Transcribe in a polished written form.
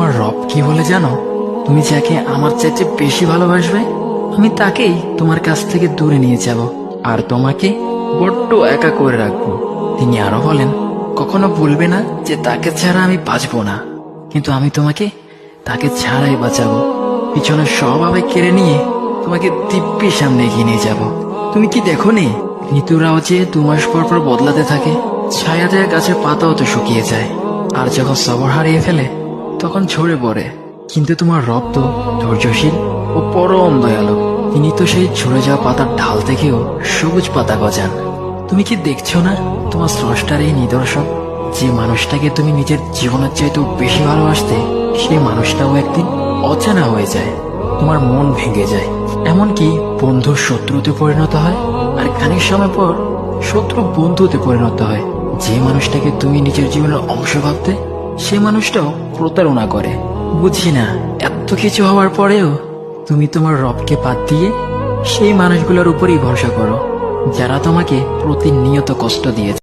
তোমার রব কি বলে জানো? তুমি যাকে আমার চাইতে বেশি ভালোবাসবে, আমি তাকেই তোমার কাছ থেকে দূরে নিয়ে যাব আর তোমাকে বড্ড একা করে রাখবো। তিনি আরো বলেন, কখনো ভুলবে না যে তাকে ছাড়া আমি বাঁচবো না, কিন্তু আমি তোমাকে তাকে ছাড়াই বাঁচাবো। পিছনে সব আবেগ কেড়ে নিয়ে তোমাকে দিব্যির সামনে এগিয়ে নিয়ে যাব। তুমি কি দেখো নি, ঋতুরাও যে 2 মাস পর পর বদলাতে থাকে, ছায়া দেয়া গাছের পাতাও তো শুকিয়ে যায়, আর যখন সবর হারিয়ে ফেলে তখন ঝরে পড়ে। কিন্তু তোমার রব তো ধৈর্যশীল ও পরম দয়ালু। তিনি তো সেই ঝরে যাওয়া পাতার ঢাল থেকেও সবুজ পাতা গজান। তুমি কি দেখছো না তোমার স্রষ্টার এই নিদর্শন? যে মানুষটাকে তুমি নিজের জীবনের চাইতেও বেশি ভালোবাসতে, সেই মানুষটাও একদিন অচেনা হয়ে যায়, তোমার মন ভেঙে যায়, এমনকি বন্ধু শত্রুতে পরিণত হয়, আর খানিক সময় পর শত্রু বন্ধুতে পরিণত হয়। যে মানুষটাকে তুমি নিজের জীবনের অংশ ভাবতে, সে মানুষটাও প্রতারণা করে। বুঝি না, এত কিছু হওয়ার পরেও তুমি তোমার রবকে বাদ দিয়ে সেই মানুষগুলোর উপরই ভরসা করো, যারা তোমাকে প্রতিনিয়ত কষ্ট দিয়েছে।